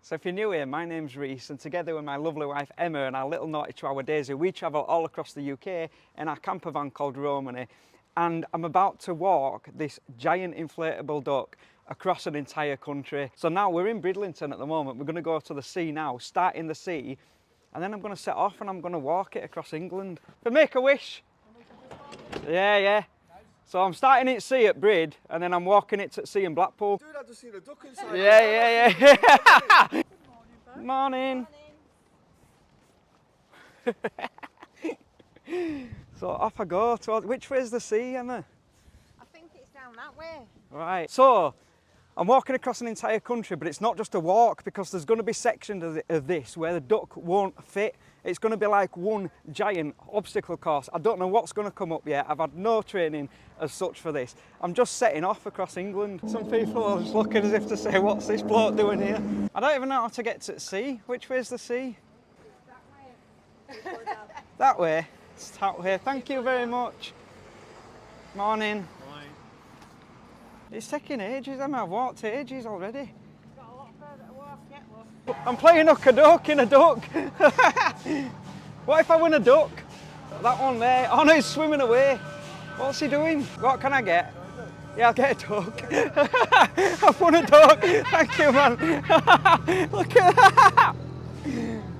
So if you're new here, my name's Reese, and together with my lovely wife Emma and our little naughty chihuahua Daisy, we travel all across the UK in our camper van called Romany. And I'm about to walk this giant inflatable duck across an entire country. So now we're in Bridlington at the moment. We're going to go to the sea now, start in the sea, and then I'm going to set off and I'm going to walk it across England. For Make-A-Wish. Yeah. So I'm starting it at sea at Brid, and then I'm walking it to sea in Blackpool. Dude, I just seen a duck inside. Yeah. Good morning. So off I go. Which way's the sea, Emma? I think it's down that way. Right. So I'm walking across an entire country, but it's not just a walk, because there's going to be sections of this where the duck won't fit. It's going to be like one giant obstacle course. I don't know what's going to come up yet. I've had no training as such for this. I'm just setting off across England. Some people are just looking as if to say, what's this bloke doing here? I don't even know how to get to the sea. Which way's the sea? That way. That way? It's that way. Thank you very much. Morning. Morning. It's taking ages, Emma. I've walked ages already. Got a lot further to walk yet, love. I'm playing hook-a-duck in a duck. What if I win a duck? That one there. Oh no, he's swimming away. What's he doing? What can I get? Yeah, I'll get a duck. I've won a duck. Thank you, man. Look at that.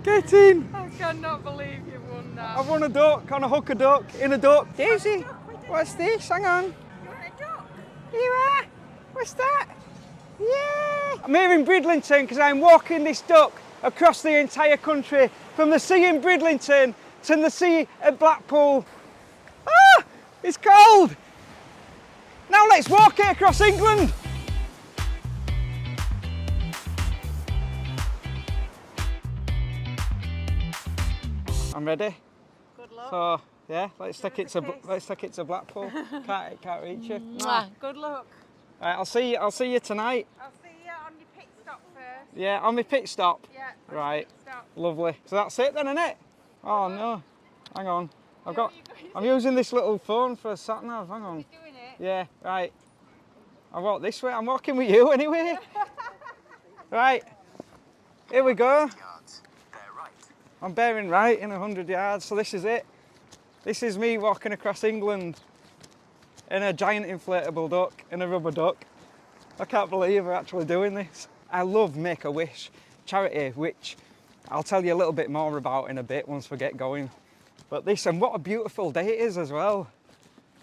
Get in. I cannot believe you won that. I've won a duck on a hook-a-duck in a duck. Daisy, what's this? Hang on. You want a duck? Here you are. What's that? Yeah! I'm here in Bridlington because I'm walking this duck across the entire country, from the sea in Bridlington to the sea at Blackpool. Ah! It's cold! Now let's walk it across England! I'm ready. Good luck. So yeah, let's take it to Blackpool. Can't reach you. Good luck. Right, I'll see you tonight. I'll see you on your pit stop first. Yeah, on my pit stop. Yeah. Right. Pit stop. Lovely. So that's it then, isn't it? Oh no. Hang on. I'm using this little phone for a sat nav. Hang on. You're doing it. Yeah, right. I walk this way. I'm walking with you anyway. Right. Here we go. I'm bearing right in 100 yards, so this is it. This is me walking across England in a giant inflatable duck, in a rubber duck. I can't believe we're actually doing this. I love Make-A-Wish charity, which I'll tell you a little bit more about in a bit once we get going. But this, and what a beautiful day it is as well.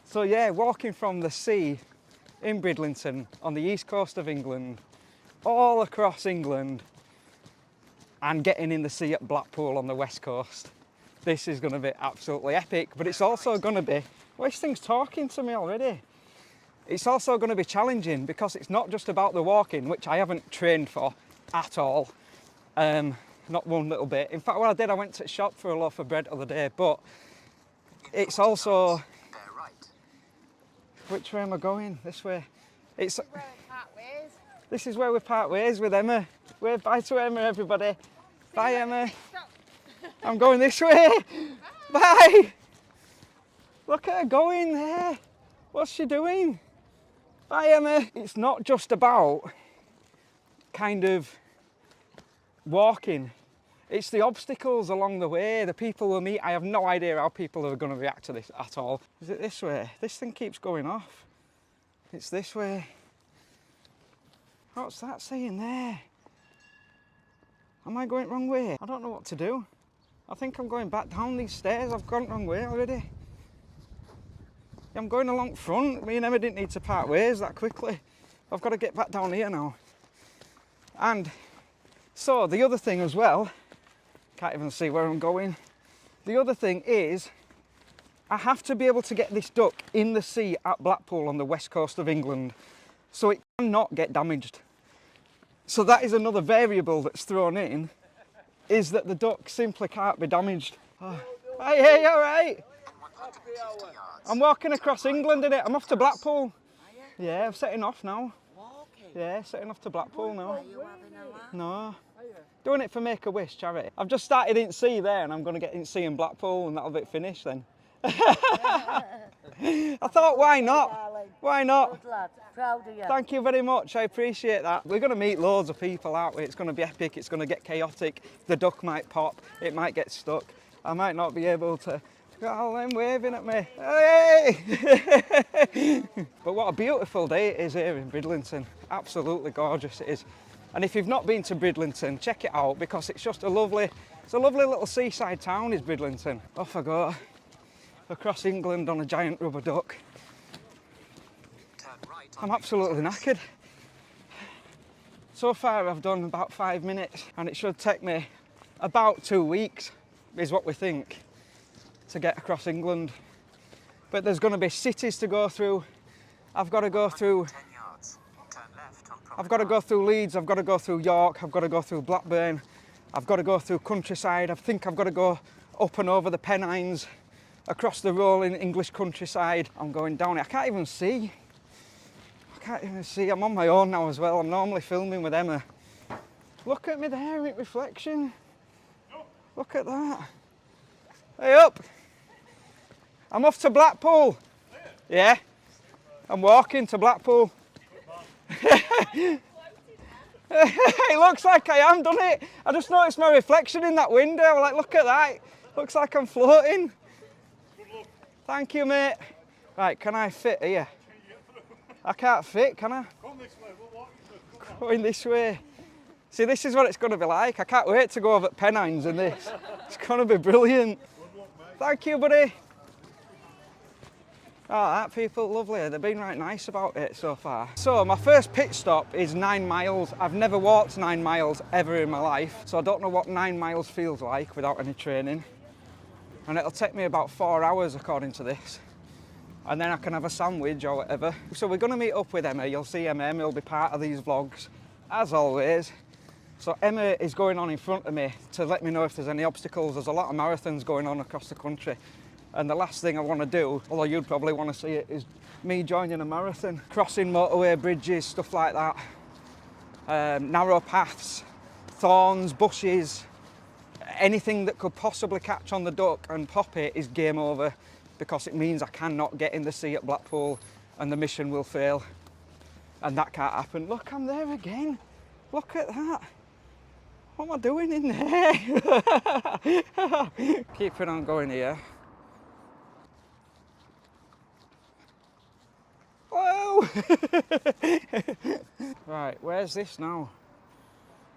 So yeah, walking from the sea in Bridlington on the east coast of England, all across England, and getting in the sea at Blackpool on the west coast. This is going to be absolutely epic, but it's also going to be, well, this thing's talking to me already. It's also going to be challenging because it's not just about the walking, which I haven't trained for at all. Not one little bit. In fact, what I did, I went to the shop for a loaf of bread the other day, but it's also... Which way am I going? This way. It's... Where we part ways. This is where we part ways with Emma. Wave bye to Emma, everybody. Bye, Emma. Stop. I'm going this way. Bye. Look at her going there. What's she doing? Bye, Emma. It's not just about kind of walking. It's the obstacles along the way, the people we'll meet. I have no idea how people are going to react to this at all. Is it this way? This thing keeps going off. It's this way. What's that saying there? Am I going wrong way? I don't know what to do. I think I'm going back down these stairs. I've gone wrong way already. I'm going along front. Me and Emma didn't need to part ways that quickly. I've got to get back down here now. And so the other thing as well, can't even see where I'm going. The other thing is, I have to be able to get this duck in the sea at Blackpool on the west coast of England, so it cannot get damaged. So that is another variable that's thrown in, is that the duck simply can't be damaged. Oh. Hi, hey, you all right? I'm walking across England, innit? I'm off to Blackpool. Yeah, I'm setting off now. Yeah, setting off to Blackpool now. No. Doing it for Make-A-Wish charity. I've just started in sea there, and I'm going to get in sea in Blackpool, and that'll be finished then. I thought, why not? Darling. Why not? Good lad. Proud of you. Thank you very much, I appreciate that. We're going to meet loads of people, aren't we? It's going to be epic, it's going to get chaotic. The duck might pop, it might get stuck. I might not be able to... Oh, them waving at me. Hey! But what a beautiful day it is here in Bridlington. Absolutely gorgeous it is. And if you've not been to Bridlington, check it out because it's just a lovely little seaside town is Bridlington. Off I go across England on a giant rubber duck. I'm absolutely knackered. So far I've done about 5 minutes and it should take me about 2 weeks, is what we think, to get across England. But there's going to be cities to go through. I've got to go through Leeds, I've got to go through York, I've got to go through Blackburn, I've got to go through countryside. I think I've got to go up and over the Pennines, across the rolling English countryside. I'm going down it. I can't even see. I'm on my own now as well. I'm normally filming with Emma. Look at me there in reflection. Look at that. Hey up. I'm off to Blackpool. Yeah. I'm walking to Blackpool. It looks like I am, doesn't it? I just noticed my reflection in that window. I'm like, look at that. Looks like I'm floating. Thank you, mate. Right, can I fit here? I can't fit, can I? Come this way, we'll walk you through. Going this way. See, this is what it's going to be like. I can't wait to go over at Pennines in this. It's going to be brilliant. Thank you, buddy. Oh, that people, lovely. They've been right nice about it so far. So my first pit stop is 9 miles. I've never walked 9 miles ever in my life, so I don't know what 9 miles feels like without any training. And it'll take me about 4 hours according to this. And then I can have a sandwich or whatever. So we're gonna meet up with Emma. You'll see Emma will be part of these vlogs, as always. So Emma is going on in front of me to let me know if there's any obstacles. There's a lot of marathons going on across the country. And the last thing I want to do, although you'd probably want to see it, is me joining a marathon. Crossing motorway bridges, stuff like that. Narrow paths, thorns, bushes, anything that could possibly catch on the duck and pop it is game over, because it means I cannot get in the sea at Blackpool and the mission will fail. And that can't happen. Look, I'm there again. Look at that. What am I doing in there? Keeping on going here. Whoa! Right, where's this now?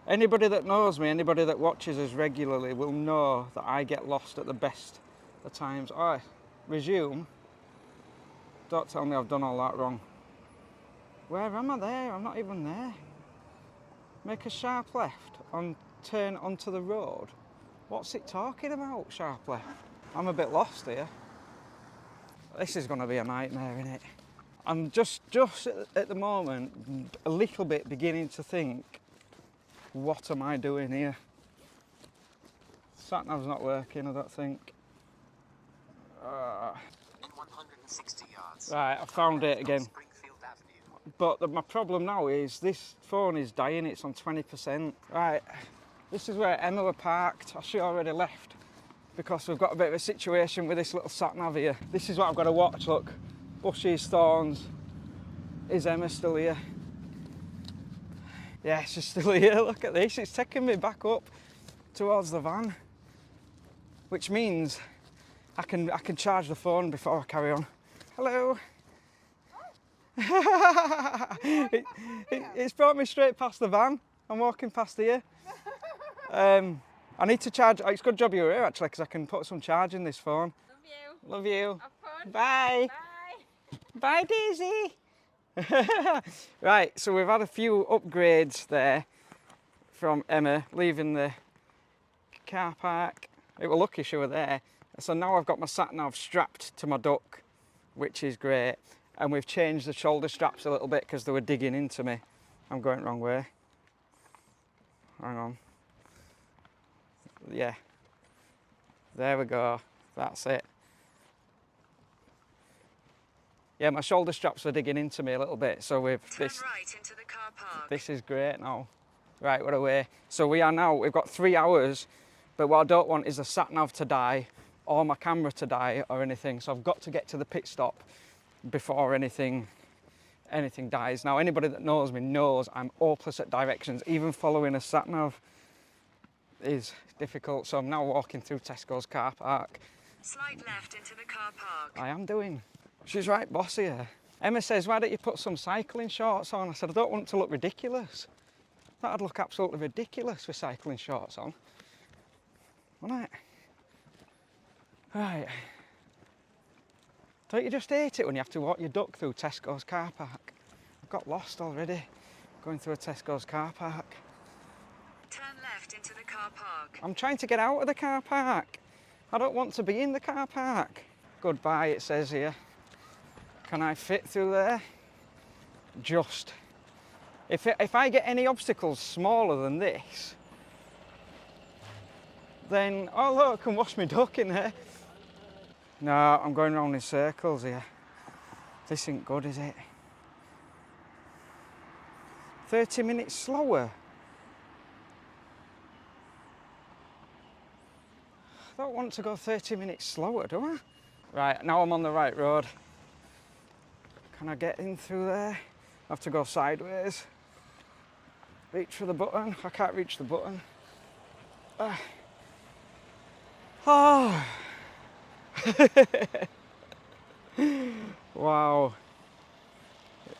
Anybody that knows me, anybody that watches us regularly will know that I get lost at the best of times. Oh, resume. Don't tell me I've done all that wrong. Where am I there? I'm not even there. Make a sharp left and turn onto the road. What's it talking about, sharp left? I'm a bit lost here. This is going to be a nightmare, isn't it? I'm just at the moment a little bit beginning to think, what am I doing here? Sat-nav's not working, I don't think. In 160 yards. Right, I found it again. But my problem now is this phone is dying, it's on 20%. Right, this is where Emma were parked. She already left because we've got a bit of a situation with this little sat-nav here. This is what I've got to watch, look. Bushes, thorns. Is Emma still here? Yeah, she's still here. Look at this. It's taking me back up towards the van, which means I can charge the phone before I carry on. Hello. It's brought me straight past the van. I'm walking past here. I need to charge. It's a good job you're here actually, because I can put some charge in this phone. Love you. Love you. Have fun. Bye. Bye. Bye, Daisy. Right, so we've had a few upgrades there from Emma leaving the car park. It was lucky she was there. So now I've got my sat-nav strapped to my duck, which is great. And we've changed the shoulder straps a little bit because they were digging into me. I'm going the wrong way. Hang on. Yeah. There we go. That's it. Yeah, my shoulder straps were digging into me a little bit, so we've this. Right into the car park. This is great now. Right, we're away. So we've got 3 hours, but what I don't want is the sat nav to die or my camera to die or anything. So I've got to get to the pit stop before anything dies. Now, anybody that knows me knows I'm hopeless at directions. Even following a sat-nav is difficult. So I'm now walking through Tesco's car park. Slide left into the car park. I am doing. She's right bossy here. Emma says, why don't you put some cycling shorts on? I said, I don't want to look ridiculous. I thought I'd look absolutely ridiculous with cycling shorts on. Wouldn't it? Right. Don't you just hate it when you have to walk your duck through Tesco's car park? I've got lost already going through a Tesco's car park. Turn left into the car park. I'm trying to get out of the car park. I don't want to be in the car park. Goodbye, it says here. Can I fit through there? Just. If I get any obstacles smaller than this, then, oh look, I can wash my duck in here. No, I'm going round in circles here. This ain't good, is it? 30 minutes slower. I don't want to go 30 minutes slower, do I? Right, now I'm on the right road. Can I get in through there? I have to go sideways. Reach for the button. I can't reach the button. Oh. Wow.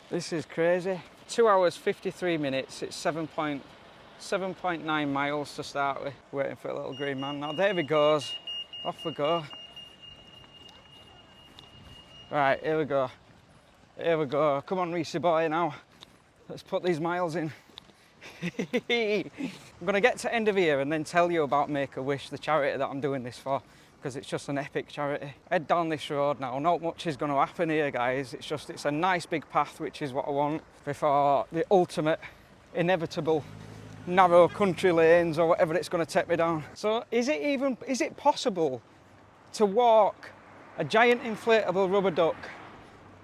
This is crazy. 2 hours, 53 minutes. It's 7.9 miles to start with. Waiting for a little green man now. There he goes. Off we go. Right, here we go. Here we go. Come on, Reese boy, now. Let's put these miles in. I'm going to get to end of here and then tell you about Make-A-Wish, the charity that I'm doing this for, because it's just an epic charity. Head down this road now. Not much is going to happen here, guys. It's a nice big path, which is what I want before the ultimate, inevitable, narrow country lanes or whatever it's going to take me down. So is it possible to walk a giant inflatable rubber duck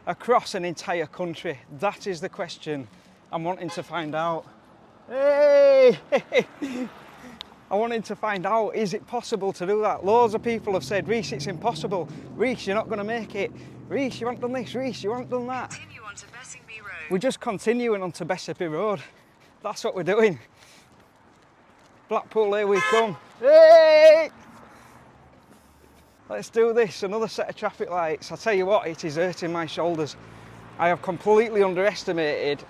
across an entire country? That is the question I'm wanting to find out. Hey! I wanted to find out, is it possible to do that? Loads of people have said, Reese, it's impossible. Reese, you're not going to make it. Reese, you haven't done this. Reese, you haven't done that. Continue on to Bessingby Road. We're just continuing on to Bessingby Road. That's what we're doing. Blackpool, here we come. Hey! Let's do this, another set of traffic lights. I'll tell you what, it is hurting my shoulders. I have completely underestimated,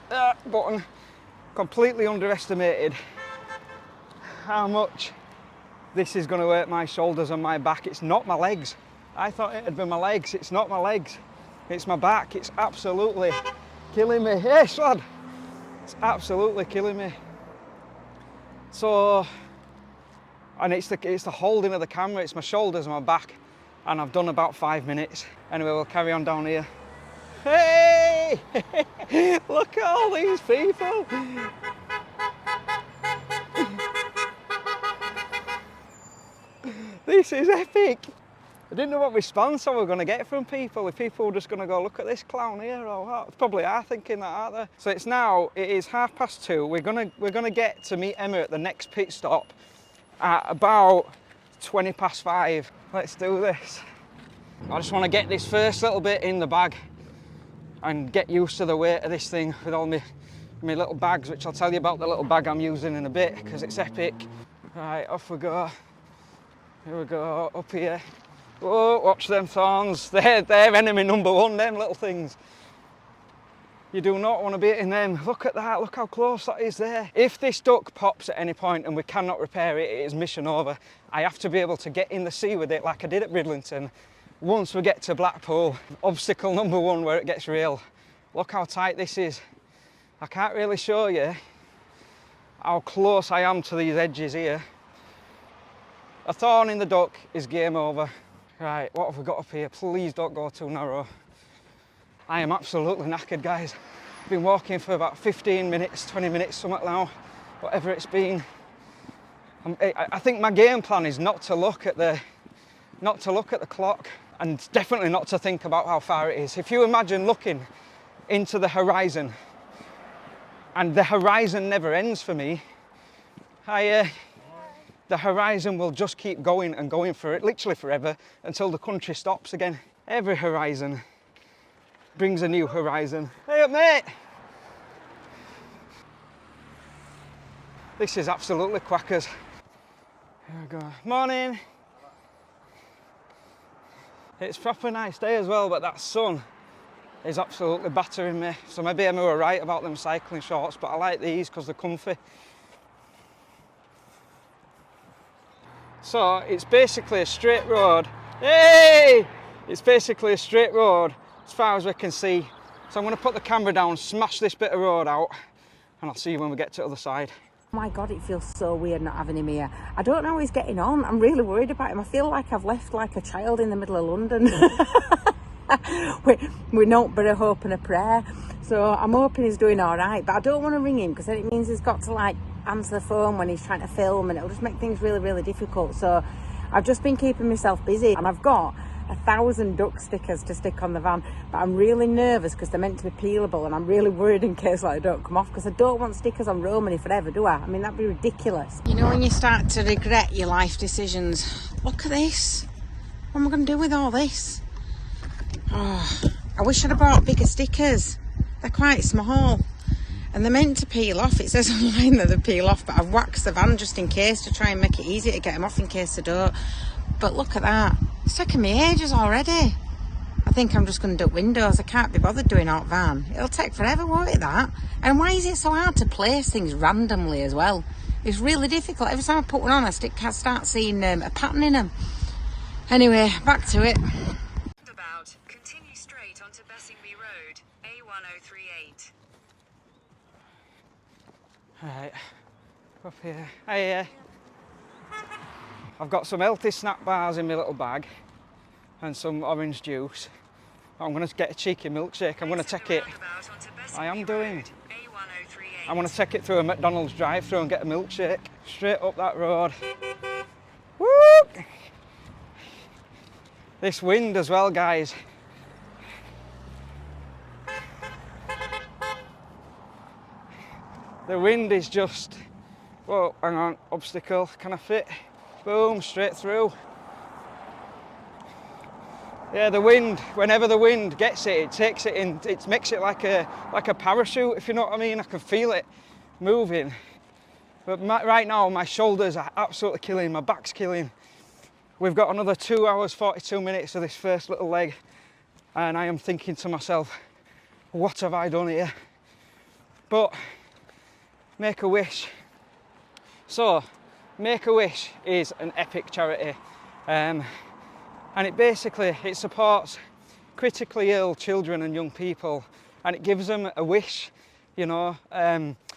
completely underestimated how much this is going to hurt my shoulders and my back. It's not my legs. I thought it'd be my legs. It's not my legs. It's my back. It's absolutely killing me. Yes, lad. It's absolutely killing me. So, and it's the holding of the camera. It's my shoulders and my back. And I've done about 5 minutes. Anyway, we'll carry on down here. Hey! Look at all these people. This is epic. I didn't know what response I was going to get from people. If people were just going to go, look at this clown here or what. Probably are thinking that, aren't they? So it is 2:30. We're gonna get to meet Emma at the next pit stop at about 5:20. Let's do this. I just want to get this first little bit in the bag and get used to the weight of this thing with all my little bags, which I'll tell you about the little bag I'm using in a bit because it's epic. Right, off we go. Here we go, up here. Whoa, watch them thorns. They're enemy number one, them little things. You do not want to be in them. Look at that, look how close that is there. If this duck pops at any point and we cannot repair it, it is mission over. I have to be able to get in the sea with it like I did at Bridlington. Once we get to Blackpool, obstacle number one where it gets real. Look how tight this is. I can't really show you how close I am to these edges here. A thorn in the duck is game over. Right, what have we got up here? Please don't go too narrow. I am absolutely knackered, guys. I've been walking for about 15 minutes, 20 minutes, something now, whatever it's been. I think my game plan is not to look at the clock and definitely not to think about how far it is. If you imagine looking into the horizon, and the horizon never ends for me. the horizon will just keep going and going for it, literally forever, until the country stops again. Every horizon brings a new horizon. Hey up, mate! This is absolutely quackers. Here we go. Morning! It's a proper nice day as well, but that sun is absolutely battering me. So maybe Emma were right about them cycling shorts, but I like these because they're comfy. So it's basically a straight road. Hey! It's basically a straight road as far as we can see. So I'm going to put the camera down, smash this bit of road out, and I'll see you when we get to the other side. Oh my God, it feels so weird not having him here. I don't know how he's getting on. I'm really worried about him. I feel like I've left like a child in the middle of London. with naught but a hope and a prayer. So I'm hoping he's doing all right, but I don't want to ring him because then it means he's got to like answer the phone when he's trying to film, and it'll just make things really, really difficult. So I've just been keeping myself busy, and I've got 1,000 duck stickers to stick on the van, but I'm really nervous because they're meant to be peelable, and I'm really worried in case like they don't come off, because I don't want stickers on Romany forever, do I? I mean, that'd be ridiculous. You know when you start to regret your life decisions? Look at this. What am I going to do with all this? Oh, I wish I'd have bought bigger stickers. They're quite small and they're meant to peel off. It says online that they peel off, but I've waxed the van just in case to try and make it easier to get them off in case they don't. But look at that. It's taken me ages already. I think I'm just going to do windows. I can't be bothered doing out van. It'll take forever, won't it, that? And why is it so hard to place things randomly as well? It's really difficult. Every time I put one on, I start seeing a pattern in them. Anyway, back to it. About. Continue straight onto Bessingby Road, A1038. Right, up here. Hey, I've got some healthy snack bars in my little bag and some orange juice. I'm going to get a cheeky milkshake. I'm going to take it. I am doing. I'm going to take it through a McDonald's drive-thru and get a milkshake. Straight up that road. Woo! This wind as well, guys. The wind is just, whoa, hang on, obstacle, can I fit? Boom, straight through. Yeah, the wind, whenever the wind gets it, it takes it in, it makes it like a parachute, if you know what I mean. I can feel it moving. But right now, my shoulders are absolutely killing, my back's killing. We've got another 2 hours, 42 minutes of this first little leg, and I am thinking to myself, what have I done here? But Make a Wish. So, Make a Wish is an epic charity, and it supports critically ill children and young people, and it gives them a wish, you know.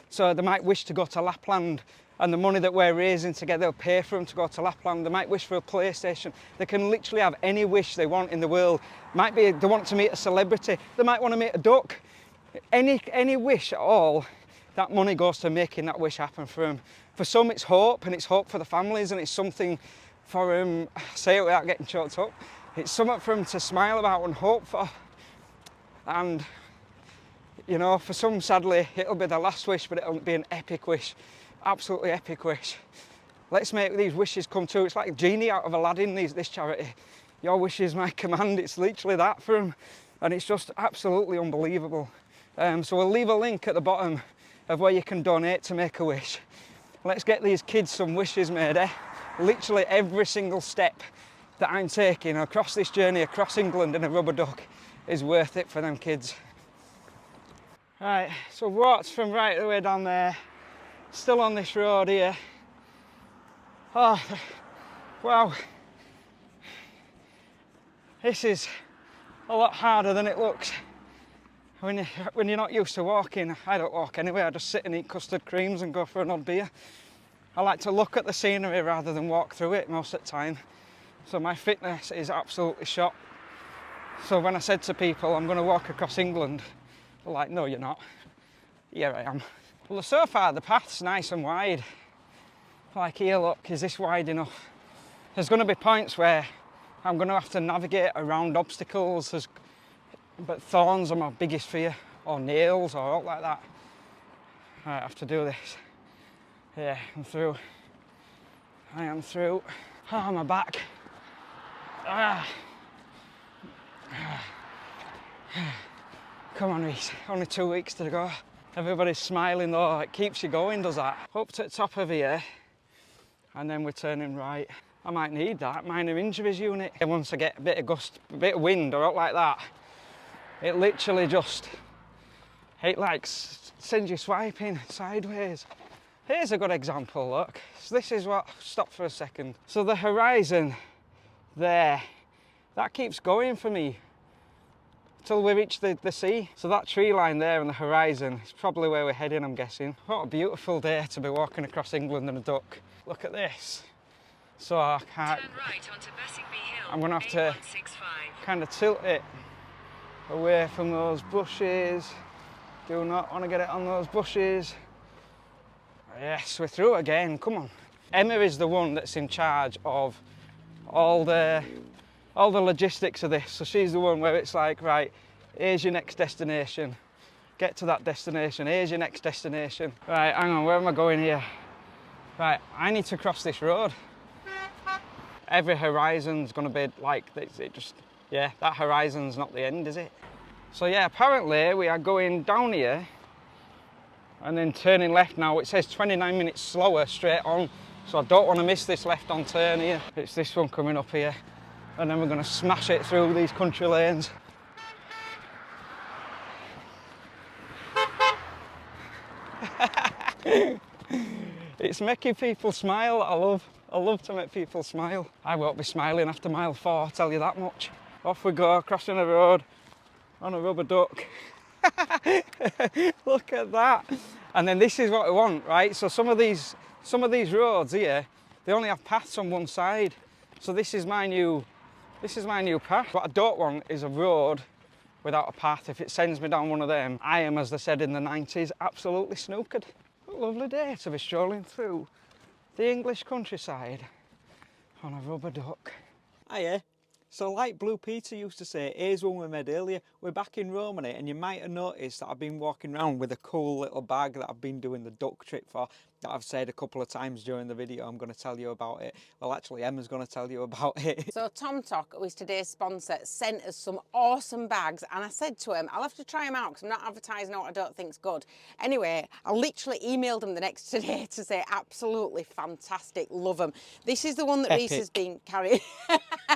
So they might wish to go to Lapland, and the money that we're raising together will pay for them to go to Lapland. They might wish for a PlayStation. They can literally have any wish they want in the world. Might be they want to meet a celebrity. They might want to meet a duck. Any wish at all. That money goes to making that wish happen for them. For some, it's hope, and it's hope for the families, and it's something for them. Say it without getting choked up. It's something for them to smile about and hope for. And you know, for some, sadly, it'll be the last wish, but it'll be an epic wish. Absolutely epic wish. Let's make these wishes come true. It's like a genie out of Aladdin, this charity. Your wish is my command. It's literally that for them. And it's just absolutely unbelievable. So we'll leave a link at the bottom of where you can donate to Make a Wish. Let's get these kids some wishes made, eh? Literally every single step that I'm taking across this journey, across England in a rubber duck, is worth it for them kids. Right, so walked from right the way down there, still on this road here. Oh, wow. This is a lot harder than it looks. When you're not used to walking, I don't walk anyway, I just sit and eat custard creams and go for an odd beer. I like to look at the scenery rather than walk through it most of the time. So my fitness is absolutely shot. So when I said to people, I'm going to walk across England, they're like, no, you're not. Here I am. Well, so far the path's nice and wide. Like here, look, is this wide enough? There's going to be points where I'm going to have to navigate around obstacles. But thorns are my biggest fear, or nails, or all like that. I have to do this. Yeah, I'm through. I am through. Oh, my back. Ah. Come on, Reese. Only 2 weeks to go. Everybody's smiling though. It keeps you going, does that? Up to the top of here, and then we're turning right. I might need that minor injuries unit. And once I get a bit of gust, a bit of wind or out like that, it literally just, it like sends you swiping sideways. Here's a good example, look. So this is what, stop for a second. So the horizon there, that keeps going for me till we reach the sea. So that tree line there and the horizon is probably where we're heading, I'm guessing. What a beautiful day to be walking across England in a duck. Look at this. So I can't, Turn right onto Bessingby Hill, I'm gonna have to A165. kind of tilt it away from those bushes. Do not want to get it on those bushes. Yes, we're through again, come on. Emma is the one that's in charge of all the logistics of this. So she's the one where it's like, right, here's your next destination. Get to that destination, here's your next destination. Right, hang on, where am I going here? Right, I need to cross this road. Every horizon's gonna be like, it just, yeah, that horizon's not the end, is it? So yeah, apparently we are going down here and then turning left now. It says 29 minutes slower straight on, so I don't want to miss this left on turn here. It's this one coming up here, and then we're going to smash it through these country lanes. It's making people smile. I love to make people smile. I won't be smiling after mile 4, I'll tell you that much. Off we go, crossing the road on a rubber duck. Look at that. And then this is what we want, right? So some of these roads here, they only have paths on one side. So this is my new path. What I don't want is a road without a path. If it sends me down one of them, I am, as they said in the 90s, absolutely snookered. What a lovely day to be strolling through the English countryside on a rubber duck. Hiya. So like Blue Peter used to say, here's one we made earlier. We're back in Romany, and you might have noticed that I've been walking around with a cool little bag that I've been doing the duck trip for, that I've said a couple of times during the video. I'm going to tell you about it. Well, actually, Emma's going to tell you about it. So Tom Talk, who is today's sponsor, sent us some awesome bags, and I said to him, I'll have to try them out because I'm not advertising what I don't think's good. Anyway, I literally emailed him the next day to say absolutely fantastic, love them. This is the one that Reese has been carrying.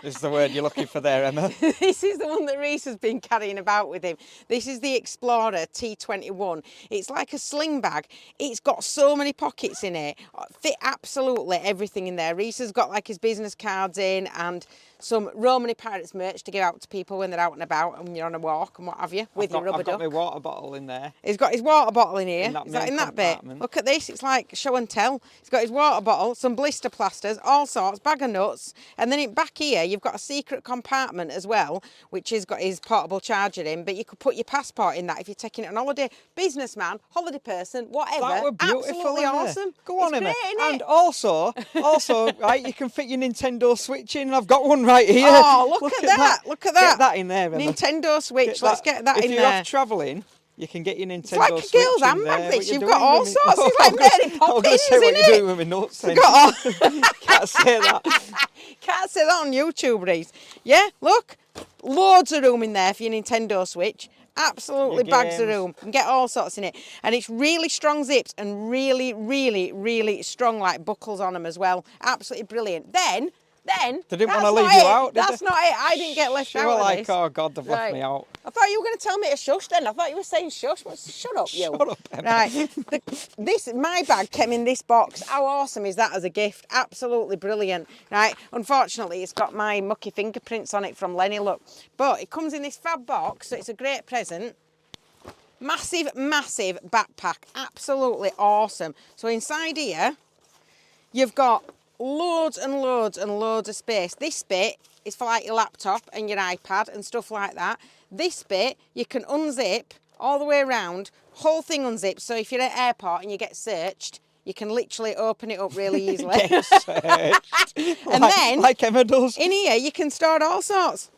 This is the word you're looking for there, Emma. This is the one that Reese has been carrying about with him. This is the Explorer T21. It's like a sling bag. It's got so many pockets in it. Fit absolutely everything in there. Reese has got like his business cards in and some Romany Pirates merch to give out to people when they're out and about and when you're on a walk and what have you, with your rubber duck. I've got my water bottle in there. He's got his water bottle in here. Is that in that bit? Look at this, it's like show and tell. He's got his water bottle, some blister plasters, all sorts, bag of nuts, and then in back here you've got a secret compartment as well, which has got his portable charger in, but you could put your passport in that if you're taking it on holiday. Businessman, holiday person, whatever. That were beautiful. Absolutely awesome. Go on, it's Emma. Great, and also, right, you can fit your Nintendo Switch in, and I've got one right here. Oh, look at that. Look at that. Get that in there, Emma. Nintendo Switch, let's get that in there. If you're off travelling, you can get your Nintendo It's like a Switch girl's in handbag, there. this. You've got all sorts. It's like Mary Poppins, say isn't what it? you're doing with my nuts then. Can't say that. Can't say that on YouTube, Reese. Yeah, look. Loads of room in there for your Nintendo Switch. Absolutely bags of room. You can get all sorts in it. And it's really strong zips and really, really, really strong like buckles on them as well. Absolutely brilliant. Then they didn't want to leave you out, did That's they? not it. I didn't get left out You were of like, this. oh God, they've left me out. I thought you were going to tell me to shush then. I thought you were saying shush. Well, shut up, you. Shut up, Emma. Right. My bag came in this box. How awesome is that as a gift? Absolutely brilliant. Right. Unfortunately, it's got my mucky fingerprints on it from Lenny, look. But it comes in this fab box, so it's a great present. Massive, massive backpack. Absolutely awesome. So inside here, you've got loads and loads and loads of space. This bit is for like your laptop and your iPad and stuff like that. This bit you can unzip all the way around, whole thing unzips, so if you're at an airport and you get searched, you can literally open it up really easily. Get searched. And then like Emma does. in here you can store all sorts.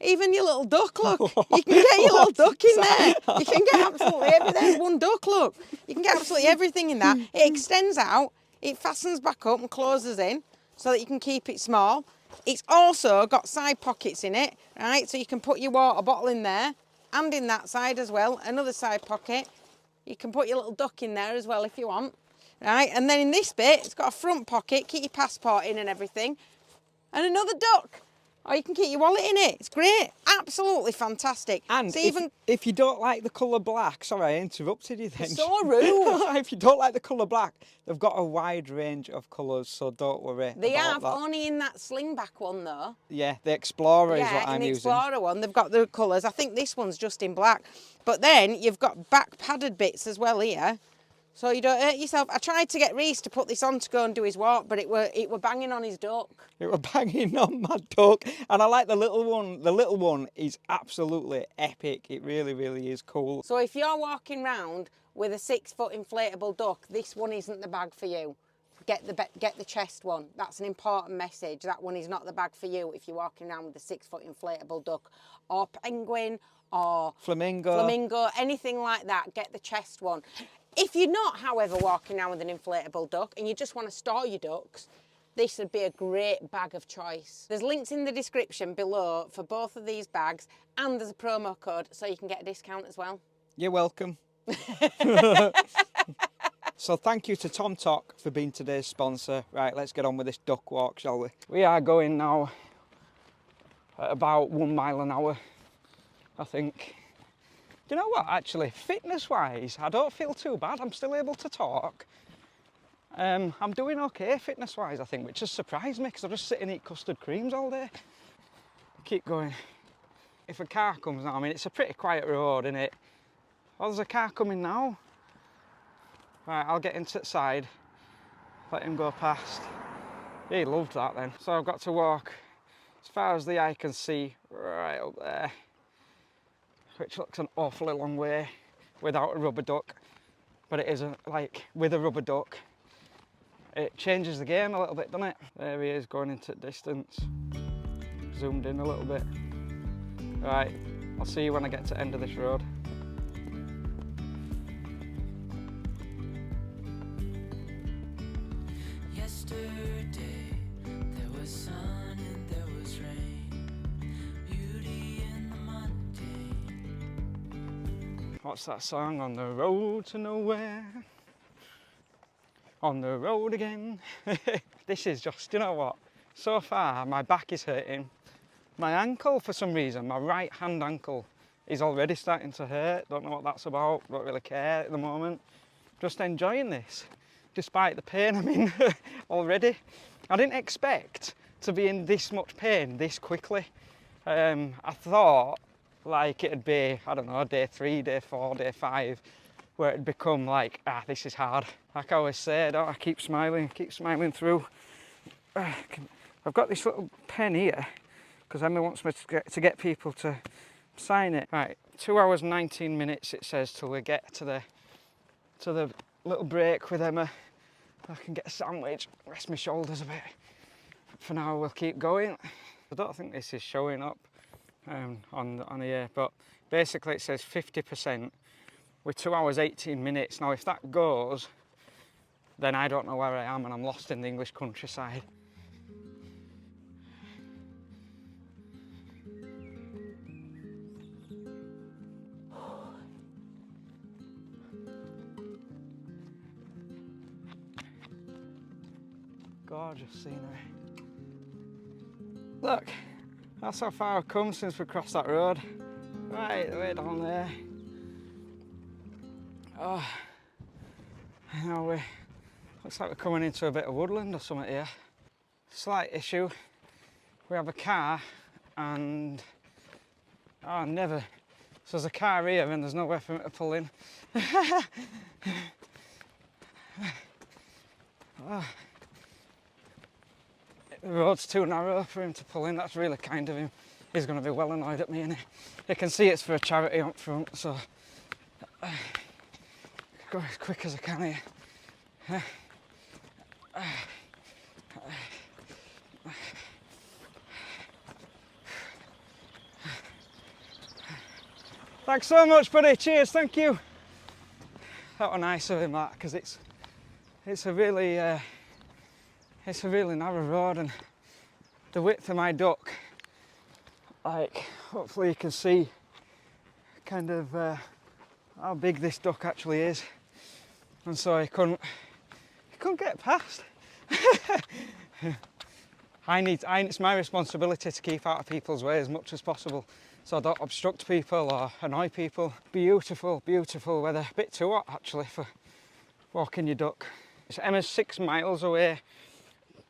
Even your little duck, look. You can get your little duck in there. You can get absolutely everything. There's one duck, look. You can get absolutely everything in that. It extends out. It fastens back up and closes in so that you can keep it small. It's also got side pockets in it, right? So you can put your water bottle in there and in that side as well, another side pocket. You can put your little duck in there as well if you want, right? And then in this bit, it's got a front pocket, keep your passport in and everything, and another duck. Or you can keep your wallet in it. It's great. Absolutely fantastic. And So if you don't like the colour black, sorry, I interrupted you then. so rude. If you don't like the colour black, they've got a wide range of colours, so don't worry They about have, that. only in that slingback one though. Yeah, the Explorer is Yeah, what I'm in the using. Explorer one, they've got the colours. I think this one's just in black. But then you've got back padded bits as well here. So you don't hurt yourself. I tried to get Reese to put this on to go and do his walk, but it were banging on his duck. It were banging on my duck, and I like the little one. The little one is absolutely epic. It really, really is cool. So if you're walking round with a 6-foot inflatable duck, this one isn't the bag for you. Get the chest one. That's an important message. That one is not the bag for you if you're walking around with a 6-foot inflatable duck or penguin or Flamingo, anything like that. Get the chest one. If you're not, however, walking around with an inflatable duck and you just want to store your ducks, this would be a great bag of choice. There's links in the description below for both of these bags, and there's a promo code so you can get a discount as well. You're welcome. So thank you to Tom Tok for being today's sponsor. Right, let's get on with this duck walk, shall we? We are going now at about 1 mile an hour, I think. Do you know what, actually, fitness-wise, I don't feel too bad. I'm still able to talk. I'm doing okay fitness-wise, I think, which has surprised me because I just sit and eat custard creams all day. Keep going. If a car comes now, I mean, it's a pretty quiet road, isn't it? Oh, there's a car coming now. Right, I'll get into the side, let him go past. He loved that then. So I've got to walk as far as the eye can see, right up there, which looks an awfully long way without a rubber duck. But it isn't, like, with a rubber duck, it changes the game a little bit, doesn't it? There he is, going into distance. Zoomed in a little bit. Right, I'll see you when I get to the end of this road. Yesterday there was sun and there was rain, beauty in the mundane. What's that song? On the road to nowhere, on the road again. This is just, you know what? So far, my back is hurting. My ankle, for some reason, my right hand ankle is already starting to hurt. Don't know what that's about, don't really care at the moment. Just enjoying this, despite the pain I'm in already. I didn't expect to be in this much pain this quickly. I thought like it'd be, I don't know, day 3, day 4, day 5, where it'd become like, this is hard. Like I always say, don't I keep smiling through. I've got this little pen here, because Emma wants me to get people to sign it. Right, 2 hours 19 minutes it says till we get to the little break with Emma. I can get a sandwich, rest my shoulders a bit. For now we'll keep going. I don't think this is showing up on here, but basically it says 50% with 2 hours 18 minutes. Now if that goes, then I don't know where I am and I'm lost in the English countryside. Gorgeous scenery. Look, that's how far I've come since we crossed that road. Right, way down there. Oh, now looks like we're coming into a bit of woodland or something here. Slight issue. We have a car and never. So there's a car here and there's nowhere for me to pull in. Oh. The road's too narrow for him to pull in. That's really kind of him. He's going to be well annoyed at me, and he can see it's for a charity up front, so go as quick as I can here. Thanks so much, buddy. Cheers, thank you. That was nice of him, that, because it's a really It's a really narrow road, and the width of my duck, like, hopefully you can see kind of how big this duck actually is, and so he couldn't get past. It's my responsibility to keep out of people's way as much as possible, so I don't obstruct people or annoy people. Beautiful, beautiful weather. A bit too hot actually for walking your duck. So Emma's 6 miles away.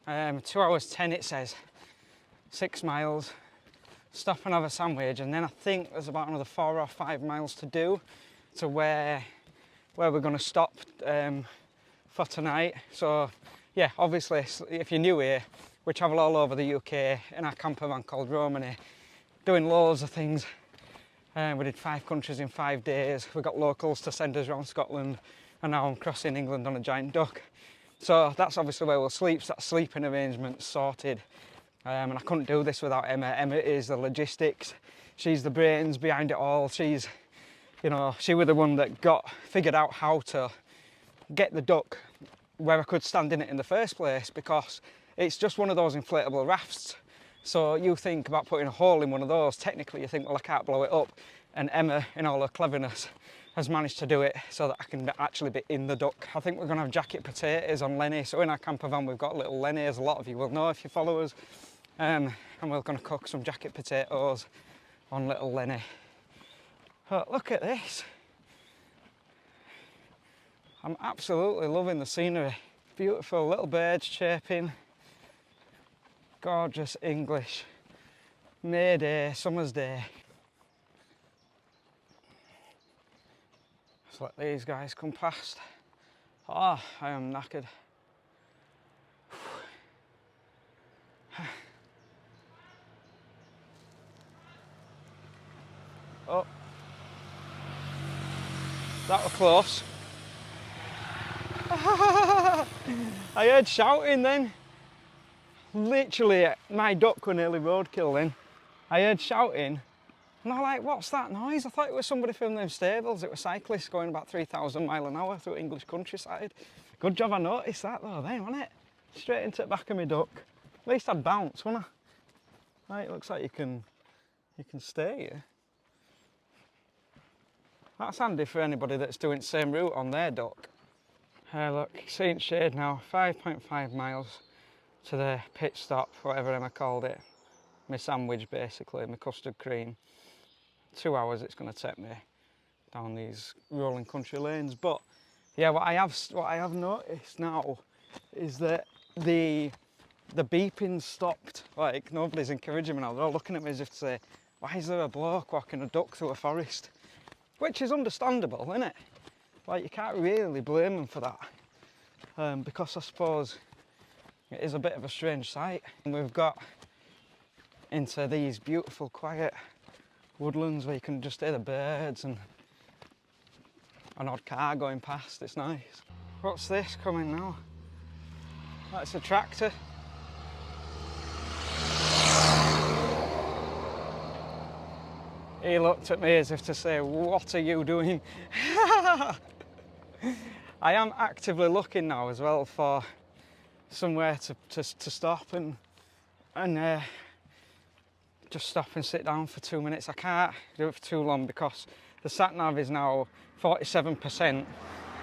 2 hours 10 it says. 6 miles. Stop and have a sandwich, and then I think there's about another 4 or 5 miles to do to where we're going to stop for tonight. So yeah, obviously if you're new here, we travel all over the UK in our camper van called Romany, doing loads of things. We did 5 countries in 5 days. We got locals to send us around Scotland, and now I'm crossing England on a giant duck. So that's obviously where we'll sleep. So that sleeping arrangement sorted. And I couldn't do this without Emma. Emma is the logistics. She's the brains behind it all. She's, you know, she was the one that figured out how to get the duck where I could stand in it in the first place, because it's just one of those inflatable rafts. So you think about putting a hole in one of those, technically you think, well, I can't blow it up. And Emma, in all her cleverness, has managed to do it so that I can actually be in the duck. I think we're going to have jacket potatoes on Lenny. So in our camper van we've got little Lenny, as a lot of you will know if you follow us. And we're going to cook some jacket potatoes on little Lenny. But look at this. I'm absolutely loving the scenery. Beautiful little birds chirping. Gorgeous English May Day, summer's day. Let's let these guys come past. Oh, I am knackered. Oh, that was close. I heard shouting then. Literally, my duck were nearly roadkill then. I heard shouting, and I'm like, what's that noise? I thought it was somebody from them stables. It was cyclists going about 3,000 miles an hour through English countryside. Good job I noticed that though then, wasn't it? Straight into the back of my duck. At least I'd bounce, wouldn't I? Right, it looks like you can stay here. That's handy for anybody that's doing the same route on their duck. Look, seeing shade now, 5.5 miles to the pit stop, whatever Emma called it. My sandwich basically, my custard cream. 2 hours it's going to take me down these rolling country lanes. But yeah, what I have noticed now is that the beeping stopped. Like, nobody's encouraging me now. They're all looking at me as if to say, why is there a bloke walking a duck through a forest? Which is understandable, isn't it? Like, you can't really blame them for that, because I suppose it is a bit of a strange sight. And we've got into these beautiful quiet woodlands where you can just hear the birds and an odd car going past. It's nice. What's this coming now? That's a tractor. He looked at me as if to say, what are you doing? I am actively looking now as well for somewhere to stop and just stop and sit down for 2 minutes. I can't do it for too long because the sat nav is now 47%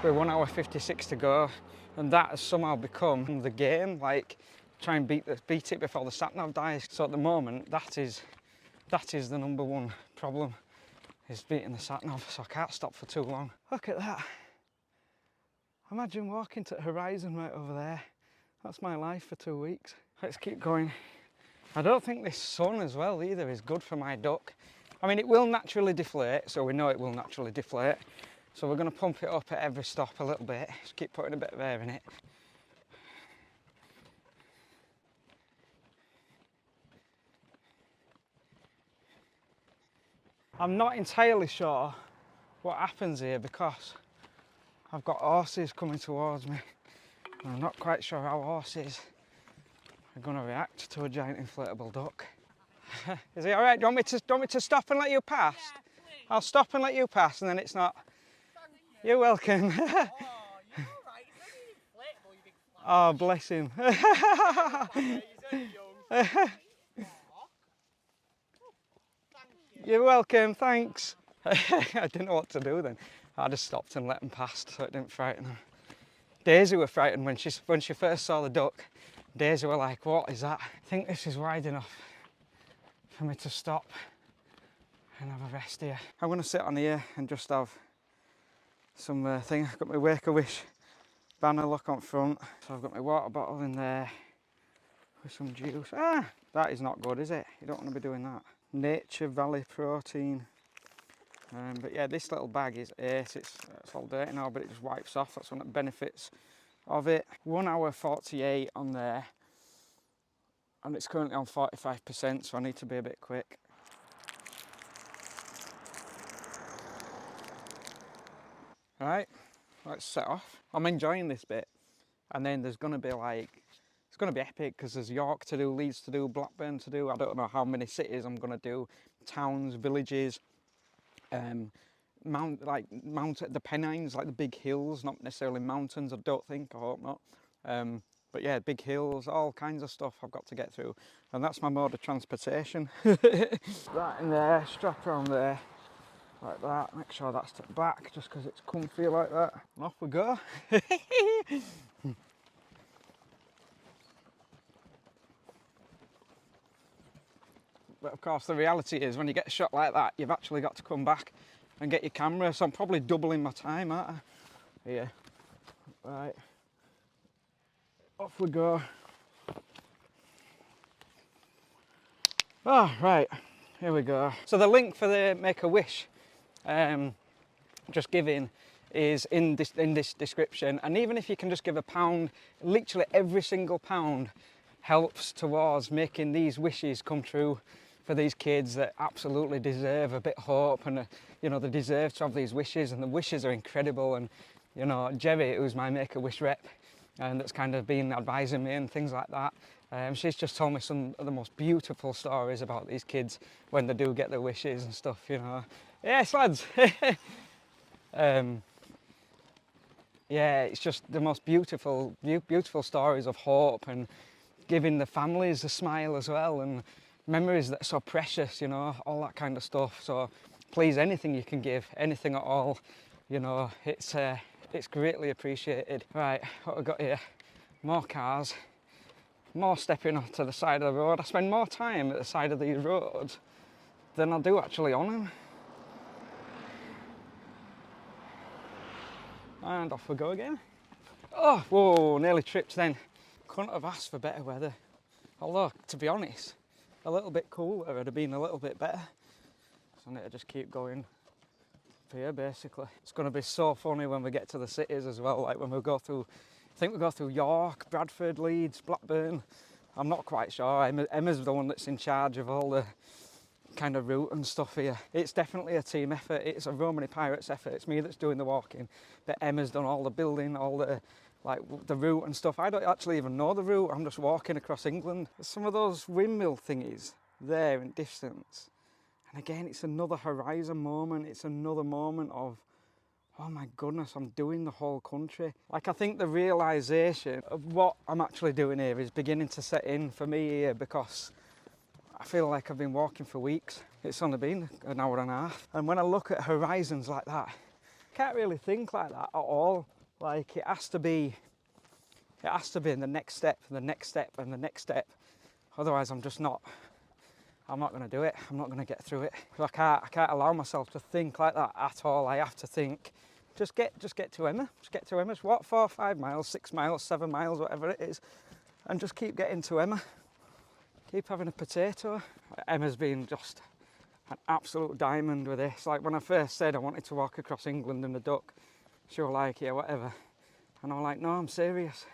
with 1 hour 56 to go, and that has somehow become the game. Like, try and beat it before the sat nav dies. So at the moment, that is the number one problem, is beating the sat nav. So I can't stop for too long. Look at that. Imagine walking to the horizon right over there. That's my life for 2 weeks. Let's keep going. I don't think this sun as well either is good for my duck. I mean, it will naturally deflate, so we know it will naturally deflate. So we're going to pump it up at every stop a little bit. Just keep putting a bit of air in it. I'm not entirely sure what happens here because I've got horses coming towards me. I'm not quite sure how horses are going to react to a giant inflatable duck. Is it all right? Do you want me to stop and let you pass? Yeah, please. I'll stop and let you pass, and then it's not. You're welcome. Oh, you're all right. It's only inflatable, you big Oh, bless him. You're welcome, thanks. I didn't know what to do then. I just stopped and let him pass so it didn't frighten her. Daisy were frightened when she first saw the duck. Daisy were like, what is that? I think this is wide enough for me to stop and have a rest here. I'm going to sit on here and just have some thing. I've got my Wake-A-Wish banner look on front. So I've got my water bottle in there with some juice. Ah, that is not good, is it? You don't want to be doing that. Nature Valley Protein. But yeah, this little bag is ace. It's all dirty now, but it just wipes off. That's one of the benefits of it. 1 hour 48 on there, and it's currently on 45%, so I need to be a bit quick. Right, let's set off. I'm enjoying this bit, and then there's going to be like, it's going to be epic because there's York to do, Leeds to do, Blackburn to do. I don't know how many cities I'm going to do, towns, villages. The Pennines, like the big hills, not necessarily mountains, I don't think, I hope not. But yeah, big hills, all kinds of stuff I've got to get through. And that's my mode of transportation. That in there, strap around there, like that. Make sure that's to the back, just because it's comfy like that. And off we go. But of course the reality is when you get a shot like that, you've actually got to come back and get your camera, so I'm probably doubling my time, aren't I? Here. Right. Off we go. Oh, right. Here we go. So the link for the Make-A-Wish just giving is in this description, and even if you can just give £1, literally every single pound helps towards making these wishes come true for these kids that absolutely deserve a bit of hope, and you know, they deserve to have these wishes, and the wishes are incredible. And you know, Jerry, who's my Make-A-Wish rep, and that's kind of been advising me and things like that, she's just told me some of the most beautiful stories about these kids when they do get their wishes and stuff, you know. Yes, lads. Yeah, it's just the most beautiful stories of hope, and giving the families a smile as well, and memories that are so precious, you know, all that kind of stuff. So please, anything you can give, anything at all, you know, it's greatly appreciated. Right, what we've got here, more cars, more stepping onto the side of the road. I spend more time at the side of these roads than I do actually on them. And off we go again. Oh, whoa, nearly tripped then. Couldn't have asked for better weather. Although, to be honest, a little bit cooler would have been a little bit better. So I need to just keep going here, basically. It's going to be so funny when we get to the cities as well, like when we go through, I think we go through York, Bradford, Leeds, Blackburn. I'm not quite sure. Emma's the one that's in charge of all the kind of route and stuff here. It's definitely a team effort. It's a Romany Pirates effort. It's me that's doing the walking, but Emma's done all the building, all the the route and stuff. I don't actually even know the route. I'm just walking across England. There's some of those windmill thingies there in distance, and again, it's another horizon moment. It's another moment of, oh my goodness, I'm doing the whole country. Like, I think the realisation of what I'm actually doing here is beginning to set in for me here, because I feel like I've been walking for weeks. It's only been an hour and a half. And when I look at horizons like that, I can't really think like that at all. Like, it has to be in the next step, and the next step, and the next step. Otherwise, I'm not going to do it. I'm not going to get through it. I can't allow myself to think like that at all. I have to think, just get to Emma. Just get to Emma. Just walk 4 or 5 miles, 6 miles, 7 miles, whatever it is, and just keep getting to Emma. Keep having a potato. Emma's been just an absolute diamond with this. Like, when I first said I wanted to walk across England in the duck, she was like, yeah, whatever. And I was like, no, I'm serious.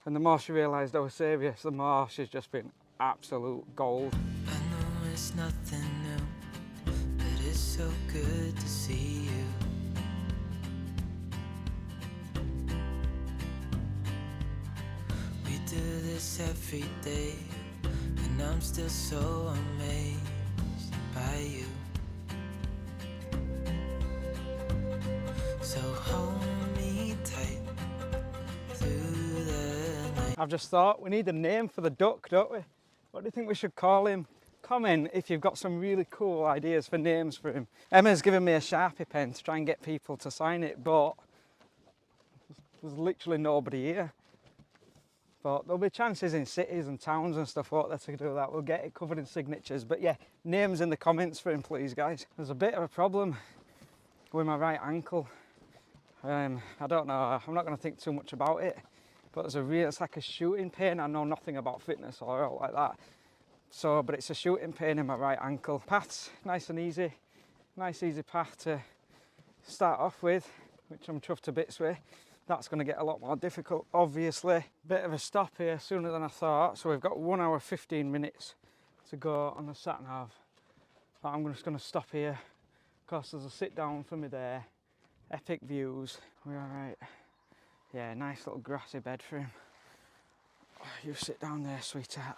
And the more she realised I was serious, the more she's just been absolute gold. I know it's nothing new, but it's so good to see you. We do this every day, and I'm still so amazed by you. So hold me tight through the I've just thought we need a name for the duck, don't we? What do you think we should call him? Comment if you've got some really cool ideas for names for him. Emma's given me a Sharpie pen to try and get people to sign it, but there's literally nobody here. But there'll be chances in cities and towns and stuff out there to do that. We'll get it covered in signatures. But yeah, names in the comments for him, please, guys. There's a bit of a problem with my right ankle. I don't know, I'm not going to think too much about it. But it's like a shooting pain. I know nothing about fitness or all like that. So, but it's a shooting pain in my right ankle. Path's nice and easy. Nice, easy path to start off with, which I'm chuffed to bits with. That's going to get a lot more difficult, obviously. Bit of a stop here sooner than I thought. So we've got 1 hour 15 minutes to go on the sat nav. But I'm just going to stop here because there's a sit down for me there. Epic views. We're all right. Yeah, nice little grassy bed for him. Oh, you sit down there, sweetheart.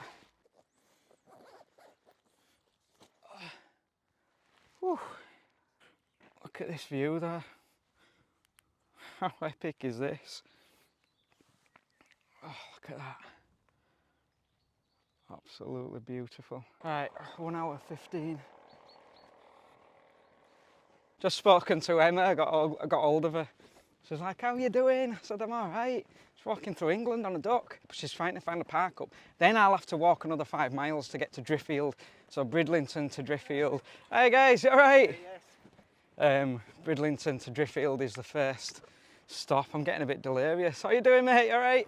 Whew. Look at this view there. How epic is this? Oh, look at that. Absolutely beautiful. Right, 1 hour 15. Just spoken to Emma, I got hold of her. She's like, how are you doing? I said, I'm all right. She's walking through England on a duck. She's trying to find a park up. Then I'll have to walk another 5 miles to get to Driffield. So Bridlington to Driffield. Hey guys, you all right? Yes. Bridlington to Driffield is the first stop. I'm getting a bit delirious. How you doing, mate? You all right?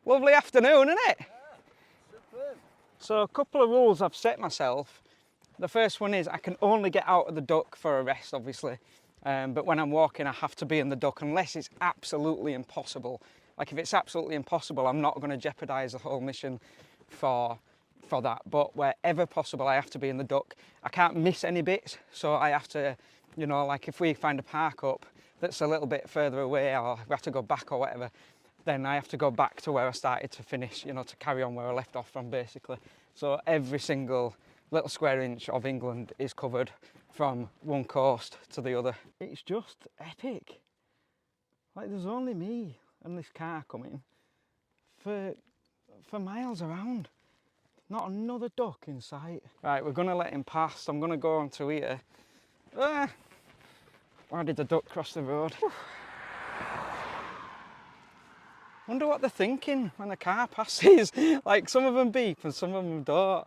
Lovely afternoon, isn't it? Superb. So a couple of rules I've set myself. The first one is I can only get out of the duck for a rest, obviously. But when I'm walking, I have to be in the duck unless it's absolutely impossible. Like if it's absolutely impossible, I'm not going to jeopardise the whole mission for that. But wherever possible, I have to be in the duck. I can't miss any bits, so I have to, you know, like if we find a park up that's a little bit further away or we have to go back or whatever, then I have to go back to where I started to finish, you know, to carry on where I left off from, basically. So every single little square inch of England is covered from one coast to the other. It's just epic. Like there's only me and this car coming for miles around. Not another duck in sight. Right, we're gonna let him pass. I'm gonna go on to here. Ah! Why did the duck cross the road? Wonder what they're thinking when the car passes. Like some of them beep and some of them don't.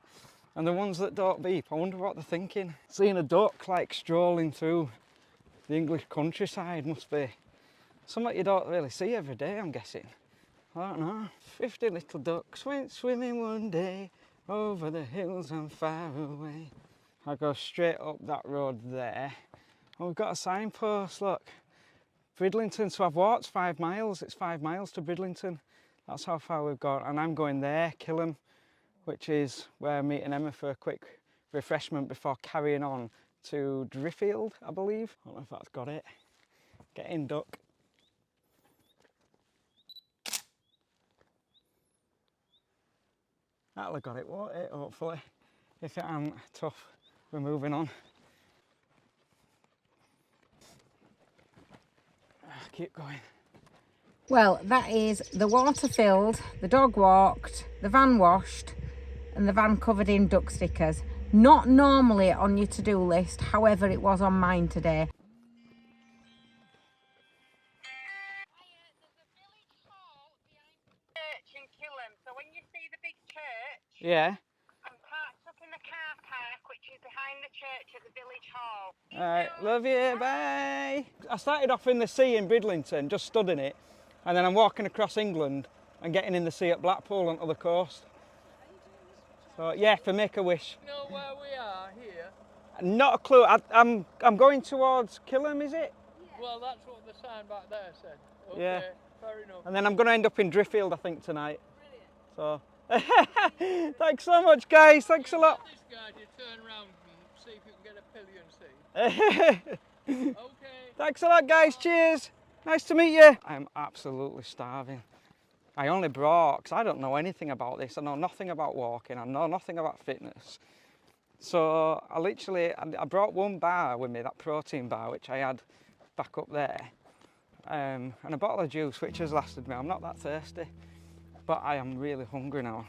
And the ones that don't beep, I wonder what they're thinking. Seeing a duck like strolling through the English countryside must be something you don't really see every day, I'm guessing. I don't know. 50 little ducks went swimming one day over the hills and far away. I go straight up that road there. And we've got a signpost, look. Bridlington, so I've walked 5 miles. It's 5 miles to Bridlington. That's how far we've gone. And I'm going there, Killam, which is where I'm meeting Emma for a quick refreshment before carrying on to Driffield, I believe. I don't know if that's got it. Get in, duck. That'll have got it, won't it, hopefully. If it ain't, tough, we're moving on. Keep going. Well, that is the water filled, the dog walked, the van washed, and the van covered in duck stickers. Not normally on your to-do list, however, it was on mine today. Church in Killam. So when you see the big church, Yeah. I'm parked up in the car park, which is behind the church at the village hall. Alright, love you, bye. I started off in the sea in Bridlington, just studying it, and then I'm walking across England and getting in the sea at Blackpool onto the coast. So yeah, for Make-A-Wish. You know where we are here? Not a clue. I'm going towards Killam, is it? Well, that's what the sign back there said. Okay, Yeah. fair enough. And then I'm going to end up in Driffield, I think, tonight. Brilliant. So, thanks so much, guys. Thanks a lot. This guy to turn around and see if you can get a pillion seat. Okay. Thanks a lot, guys. Cheers. Nice to meet you. I'm absolutely starving. I only brought, because I don't know anything about this. I know nothing about walking. I know nothing about fitness. So I brought one bar with me, that protein bar, which I had back up there. And a bottle of juice, which has lasted me. I'm not that thirsty. But I am really hungry now.